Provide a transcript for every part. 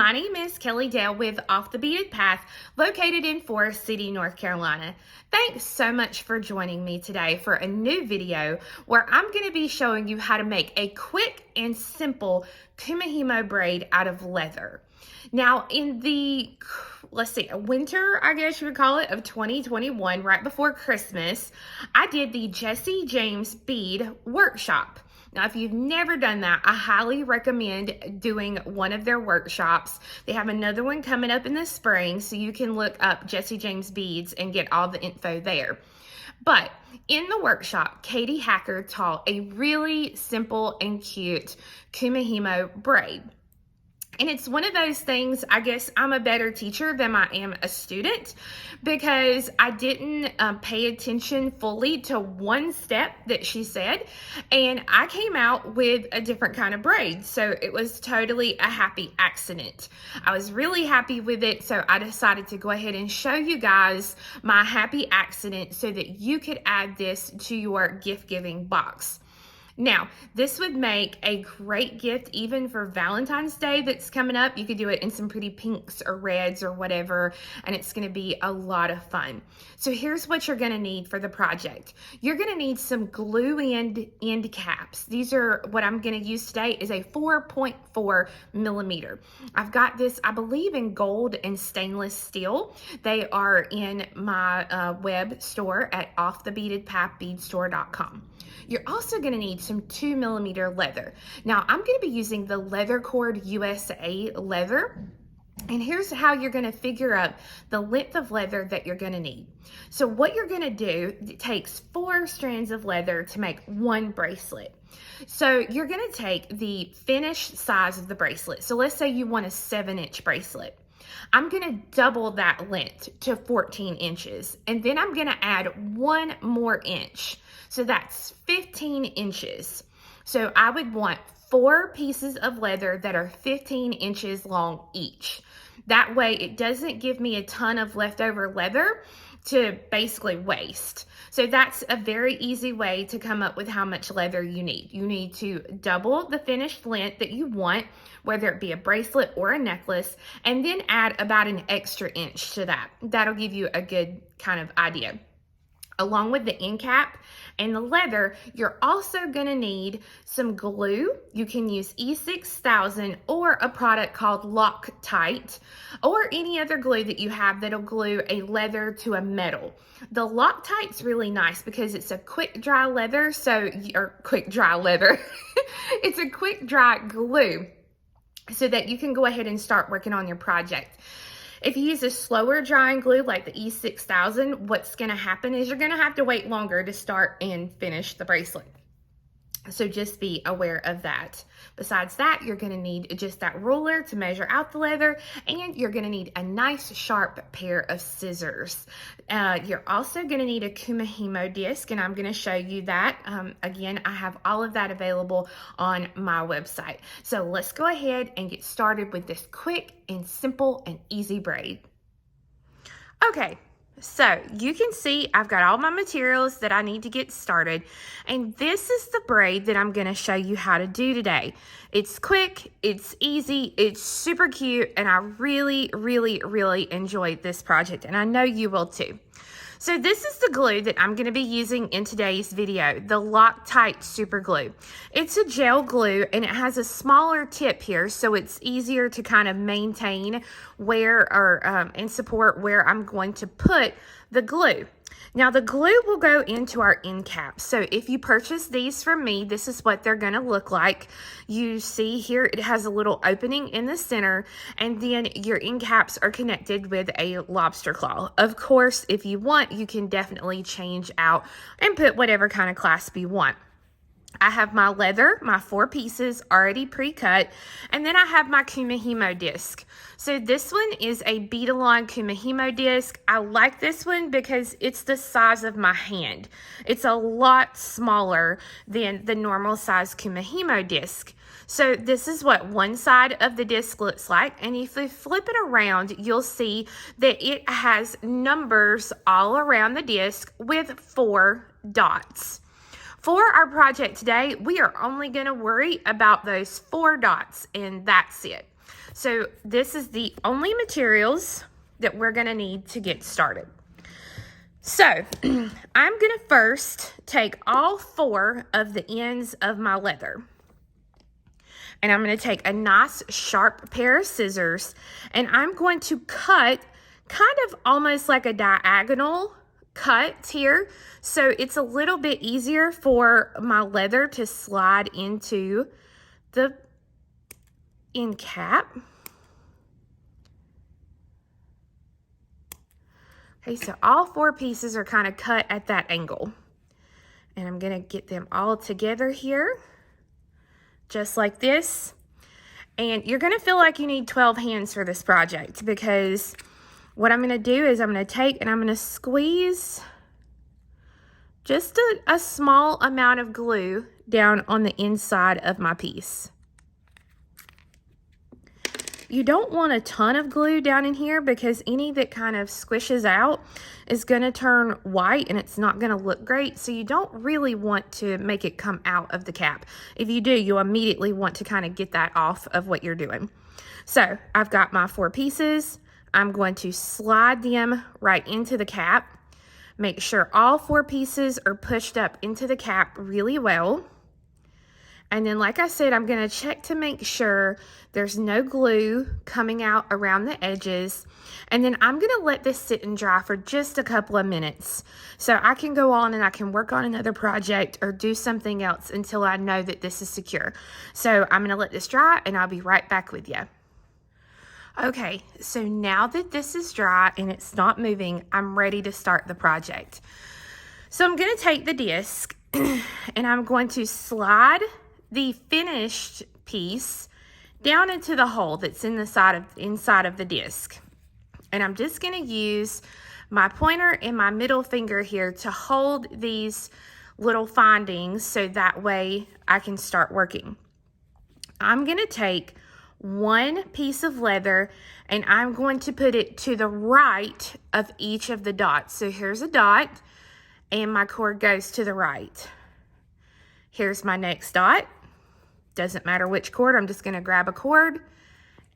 My name is Kelly Dale with Off the Beaded Path, located in Forest City, North Carolina. Thanks so much for joining me today for a new video where I'm going to be showing you how to make a quick and simple Kumihimo braid out of leather. Now, in the, winter, I guess you would call it, of 2021, right before Christmas, I did the Jesse James Bead Workshop. Now, if you've never done that, I highly recommend doing one of their workshops. They have another one coming up in the spring, so you can look up Jesse James Beads and get all the info there. But in the workshop, Katie Hacker taught a really simple and cute Kumihimo braid. And it's one of those things, I guess I'm a better teacher than I am a student, because I didn't pay attention fully to one step that she said, and I came out with a different kind of braid. So it was totally a happy accident. I was really happy with it, so I decided to go ahead and show you guys my happy accident so that you could add this to your gift-giving box. Now, this would make a great gift even for Valentine's Day that's coming up. You could do it in some pretty pinks or reds or whatever, and it's going to be a lot of fun. So here's what you're going to need for the project. You're going to need some glue end caps. These are what I'm going to use today is a 4.4 millimeter. I've got this, I believe, in gold and stainless steel. They are in my web store at offthebeadedpathbeadstore.com. You're also going to need some 2 millimeter leather. Now, I'm going to be using the Leather Cord USA leather. And here's how you're going to figure out the length of leather that you're going to need. So what you're going to do, it takes 4 strands of leather to make one bracelet. So you're going to take the finished size of the bracelet. So let's say you want a 7-inch bracelet. I'm going to double that length to 14 inches. And then I'm going to add 1 more inch. So that's 15 inches. So I would want 4 pieces of leather that are 15 inches long each. That way it doesn't give me a ton of leftover leather to basically waste. So that's a very easy way to come up with how much leather you need. You need to double the finished length that you want, whether it be a bracelet or a necklace, and then add about an extra inch to that. That'll give you a good kind of idea. Along with the end cap and the leather, you're also going to need some glue. You can use E6000 or a product called Loctite, or any other glue that you have that'll glue a leather to a metal. The Loctite's really nice because it's a quick dry leather, it's a quick dry glue, so that you can go ahead and start working on your project. If you use a slower drying glue like the E6000, what's going to happen is you're going to have to wait longer to start and finish the bracelet. So just be aware of that. Besides that, you're going to need just that ruler to measure out the leather, and you're going to need a nice sharp pair of scissors. You're also going to need a Kumihimo Disk, and I'm going to show you that. Again, I have all of that available on my website. So let's go ahead and get started with this quick and simple and easy braid. Okay. So you can see I've got all my materials that I need to get started, and this is the braid that I'm going to show you how to do today. It's quick, it's easy, it's super cute, and I really, really, really enjoyed this project, and I know you will too. So this is the glue that I'm going to be using in today's video, the Loctite Super Glue. It's a gel glue, and it has a smaller tip here, so it's easier to kind of maintain and support where I'm going to put the glue. Now the glue will go into our end caps. So if you purchase these from me, this is what they're going to look like. You see here it has a little opening in the center, and then your end caps are connected with a lobster claw. Of course, if you want, you can definitely change out and put whatever kind of clasp you want. I have my leather, my 4 pieces already pre-cut, and then I have my Kumihimo Disk. So this one is a bead-along Kumihimo Disk. I like this one because it's the size of my hand. It's a lot smaller than the normal size Kumihimo Disk. So this is what one side of the disc looks like, and if you flip it around, you'll see that it has numbers all around the disc with 4 dots. For our project today, we are only going to worry about those 4 dots, and that's it. So this is the only materials that we're gonna need to get started. So I'm gonna first take all 4 of the ends of my leather. And I'm gonna take a nice sharp pair of scissors, and I'm going to cut kind of almost like a diagonal cut here. So it's a little bit easier for my leather to slide into the end cap. Okay, so all 4 pieces are kind of cut at that angle. And I'm gonna get them all together here, just like this. And you're gonna feel like you need 12 hands for this project, because what I'm gonna do is I'm gonna take and I'm gonna squeeze just a small amount of glue down on the inside of my piece. You don't want a ton of glue down in here, because any that kind of squishes out is going to turn white and it's not going to look great. So you don't really want to make it come out of the cap. If you do, you immediately want to kind of get that off of what you're doing. So I've got my 4 pieces. I'm going to slide them right into the cap. Make sure all 4 pieces are pushed up into the cap really well. And then, like I said, I'm going to check to make sure there's no glue coming out around the edges. And then I'm going to let this sit and dry for just a couple of minutes, so I can go on and I can work on another project or do something else until I know that this is secure. So I'm going to let this dry and I'll be right back with you. Okay, so now that this is dry and it's not moving, I'm ready to start the project. So I'm going to take the disc and I'm going to slide the finished piece down into the hole that's inside of the disc. And I'm just going to use my pointer and my middle finger here to hold these little findings, so that way I can start working. I'm going to take 1 piece of leather and I'm going to put it to the right of each of the dots. So here's a dot and my cord goes to the right. Here's my next dot. Doesn't matter which cord, I'm just going to grab a cord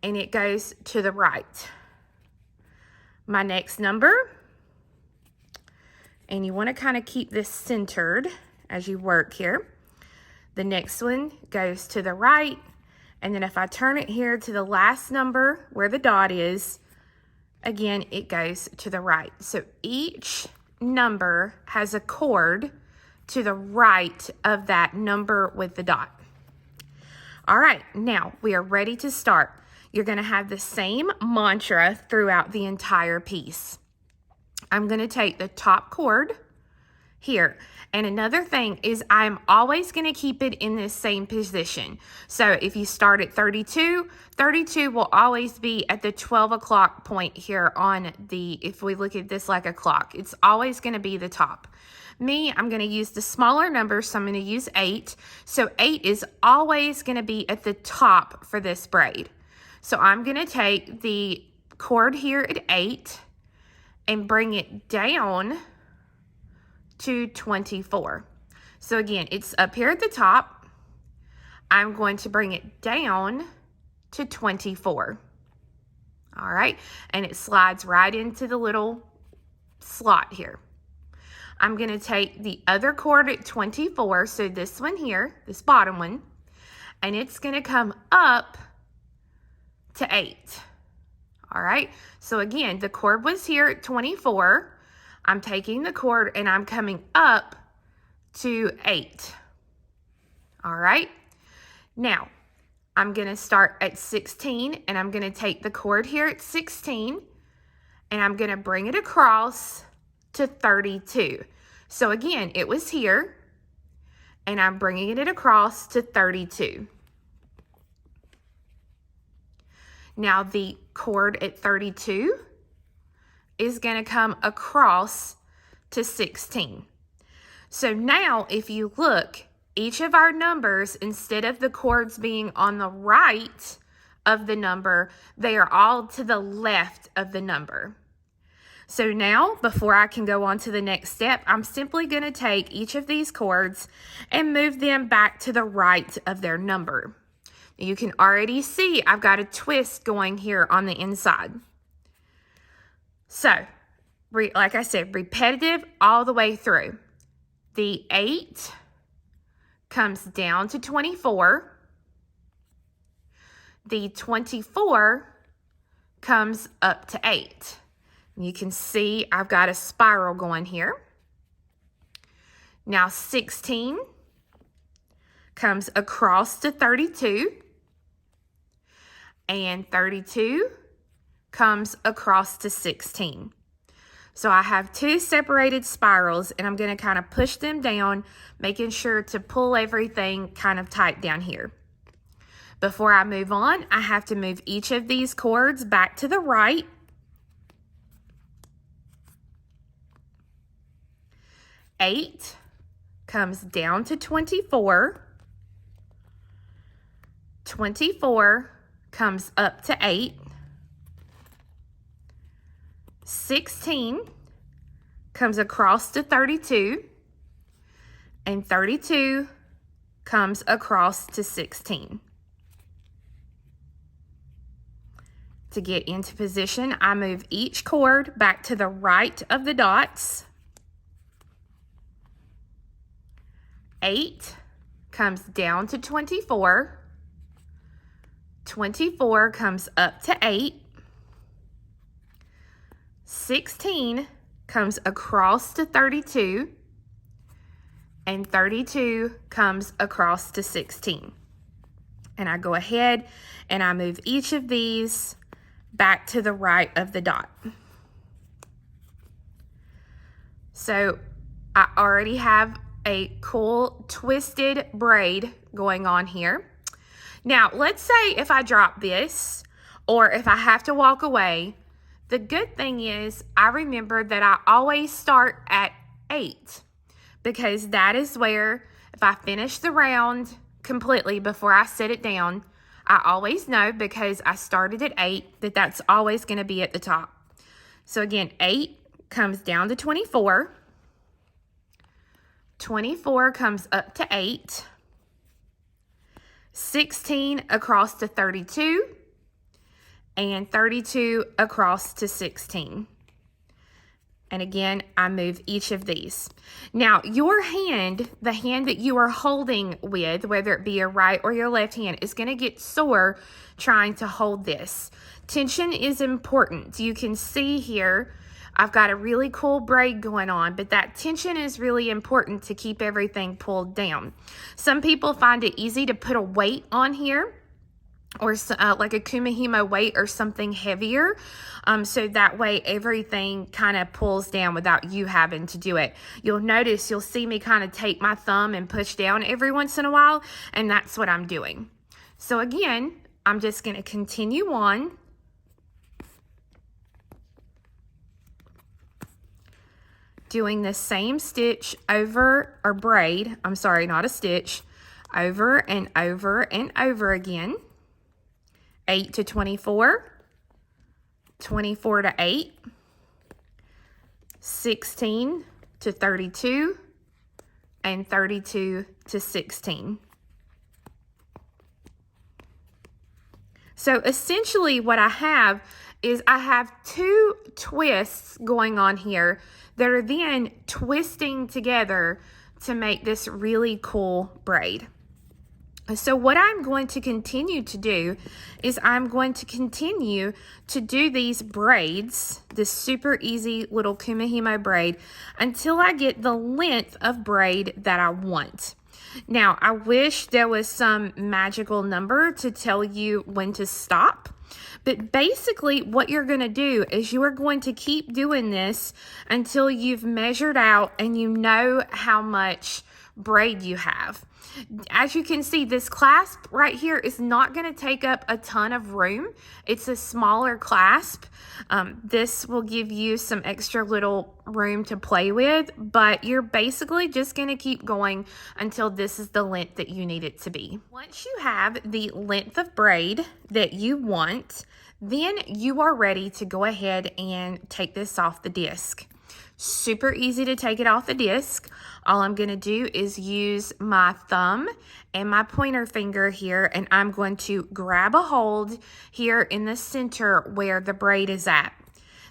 and it goes to the right. My next number, and you want to kind of keep this centered as you work here. The next one goes to the right, and then if I turn it here to the last number where the dot is, again, it goes to the right. So each number has a cord to the right of that number with the dot. All right, now we are ready to start. You're going to have the same mantra throughout the entire piece. I'm going to take the top cord here. And another thing is I'm always going to keep it in this same position. So if you start at 32, 32 will always be at the 12 o'clock point here on the, if we look at this like a clock, it's always going to be the top. Me, I'm going to use the smaller number, so I'm going to use 8. So 8 is always going to be at the top for this braid. So I'm going to take the cord here at 8 and bring it down to 24. So again, it's up here at the top. I'm going to bring it down to 24. All right, and it slides right into the little slot here. I'm going to take the other cord at 24, so this one here, this bottom one, and it's going to come up to 8. All right, so again, the cord was here at 24. I'm taking the cord and I'm coming up to 8. All right, now I'm going to start at 16 and I'm going to take the cord here at 16 and I'm going to bring it across to 32. So again, it was here and I'm bringing it across to 32. Now the cord at 32 is going to come across to 16. So now if you look, each of our numbers, instead of the cords being on the right of the number, they are all to the left of the number. So now, before I can go on to the next step, I'm simply going to take each of these cords and move them back to the right of their number. You can already see I've got a twist going here on the inside. So, like I said, repetitive all the way through. The 8 comes down to 24. The 24 comes up to 8. You can see I've got a spiral going here. Now 16 comes across to 32. And 32 comes across to 16. So I have 2 separated spirals, and I'm going to kind of push them down, making sure to pull everything kind of tight down here. Before I move on, I have to move each of these cords back to the right. Eight comes down to 24. 24 comes up to 8. 16 comes across to 32. And 32 comes across to 16. To get into position, I move each cord back to the right of the dots. 8 comes down to 24. 24 comes up to 8. 16 comes across to 32. And 32 comes across to 16. And I go ahead and I move each of these back to the right of the dot. So I already have a cool twisted braid going on here. Now, let's say if I drop this or if I have to walk away, the good thing is I remember that I always start at 8 because that is where, if I finish the round completely before I set it down, I always know because I started at 8 that that's always going to be at the top. So again, 8 comes down to 24. 24 comes up to 8. 16 across to 32. And 32 across to 16. And again, I move each of these. Now, your hand, the hand that you are holding with, whether it be your right or your left hand, is going to get sore trying to hold this. Tension is important. You can see here, I've got a really cool braid going on, but that tension is really important to keep everything pulled down. Some people find it easy to put a weight on here, or like a Kumihimo weight or something heavier, so that way everything kind of pulls down without you having to do it. You'll notice, you'll see me kind of take my thumb and push down every once in a while, and that's what I'm doing. So again, I'm just going to continue on. Doing the same stitch over, or braid, I'm sorry, not a stitch, over and over and over again. 8 to 24, 24 to 8, 16 to 32, and 32 to 16. So essentially what I have is I have 2 twists going on here that are then twisting together to make this really cool braid. So what I'm going to continue to do is I'm going to continue to do these braids, this super easy little Kumihimo braid, until I get the length of braid that I want. Now, I wish there was some magical number to tell you when to stop. But basically what you're going to do is you are going to keep doing this until you've measured out and you know how much braid you have. As you can see, this clasp right here is not going to take up a ton of room. It's a smaller clasp. This will give you some extra little room to play with, but you're basically just going to keep going until this is the length that you need it to be. Once you have the length of braid that you want, then you are ready to go ahead and take this off the disc. Super easy to take it off the disc. All I'm going to do is use my thumb and my pointer finger here, and I'm going to grab a hold here in the center where the braid is at.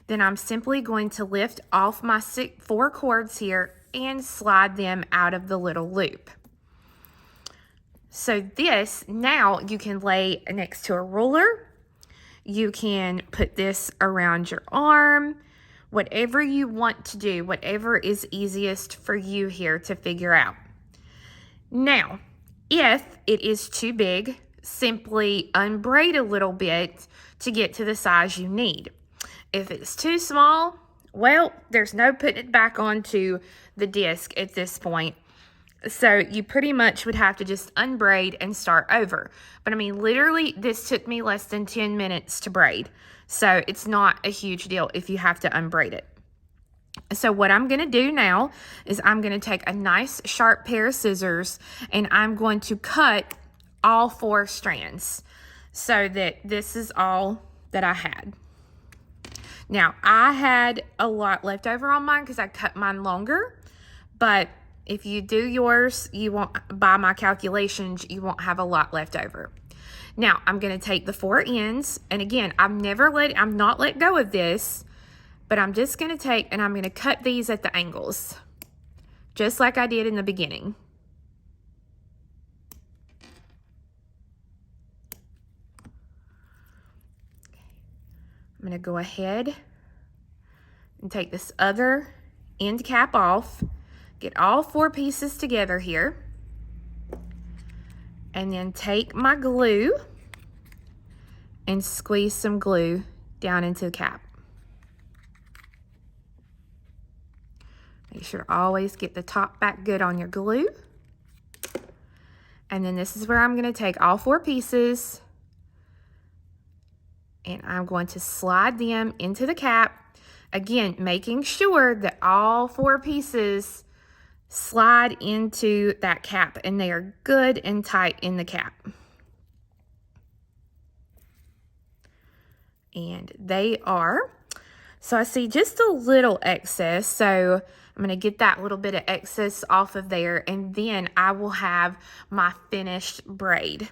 Then I'm simply going to lift off my 4 cords here and slide them out of the little loop. So this, now you can lay next to a ruler. You can put this around your arm. Whatever you want to do, whatever is easiest for you here to figure out. Now, if it is too big, simply unbraid a little bit to get to the size you need. If it's too small, well, there's no putting it back onto the disc at this point. So you pretty much would have to just unbraid and start over. But I mean, literally, this took me less than 10 minutes to braid. So it's not a huge deal if you have to unbraid it. So what I'm going to do now is I'm going to take a nice sharp pair of scissors and I'm going to cut all 4 strands so that this is all that I had. Now, I had a lot left over on mine because I cut mine longer, but if you do yours, you won't, by my calculations, you won't have a lot left over. Now, I'm going to take the 4 ends, and again, I'm not let go of this, but I'm just going to take, and I'm going to cut these at the angles, just like I did in the beginning. I'm going to go ahead and take this other end cap off, get all 4 pieces together here, and then take my glue and squeeze some glue down into the cap. Make sure to always get the top back good on your glue. And then this is where I'm going to take all 4 pieces and I'm going to slide them into the cap. Again, making sure that all 4 pieces slide into that cap and they are good and tight in the cap. And they are. So I see just a little excess, so I'm going to get that little bit of excess off of there, and then I will have my finished braid.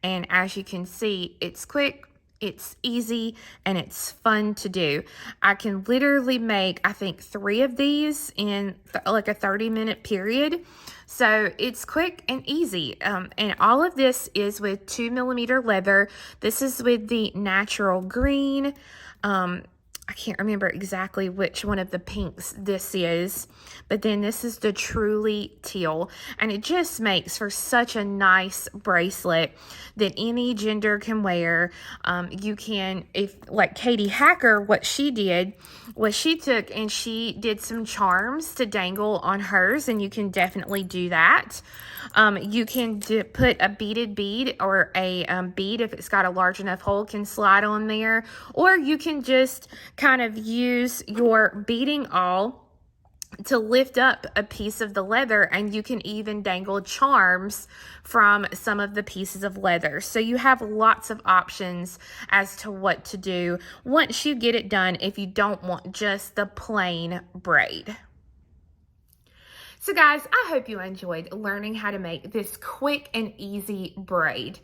And as you can see, it's quick, it's easy, and it's fun to do. I can literally make, I think, 3 of these in like a 30-minute period. So it's quick and easy. And all of this is with 2mm leather. This is with the natural green. I can't remember exactly which one of the pinks this is, but then this is the truly teal, and it just makes for such a nice bracelet that any gender can wear. You can, if like Katie Hacker, what she did was she took and she did some charms to dangle on hers, and you can definitely do that. You can put a beaded bead or a bead, if it's got a large enough hole, can slide on there, or you can just kind of use your beading awl to lift up a piece of the leather, and you can even dangle charms from some of the pieces of leather. So you have lots of options as to what to do once you get it done if you don't want just the plain braid. So guys, I hope you enjoyed learning how to make this quick and easy braid.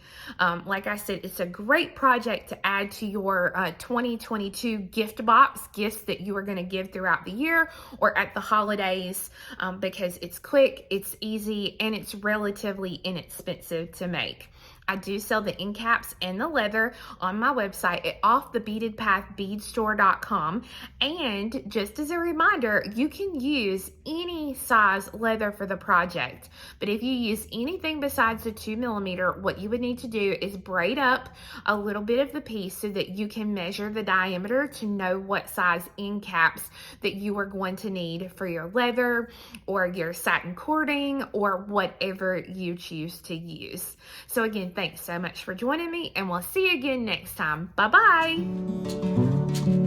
Like I said, it's a great project to add to your 2022 gift box, gifts that you are going to give throughout the year or at the holidays, because it's quick, it's easy, and it's relatively inexpensive to make. I do sell the end caps and the leather on my website at offthebeadedpathbeadstore.com. And just as a reminder, you can use any size leather for the project. But if you use anything besides the 2mm, what you would need to do is braid up a little bit of the piece so that you can measure the diameter to know what size end caps that you are going to need for your leather or your satin cording or whatever you choose to use. So again, thanks so much for joining me, and we'll see you again next time. Bye-bye.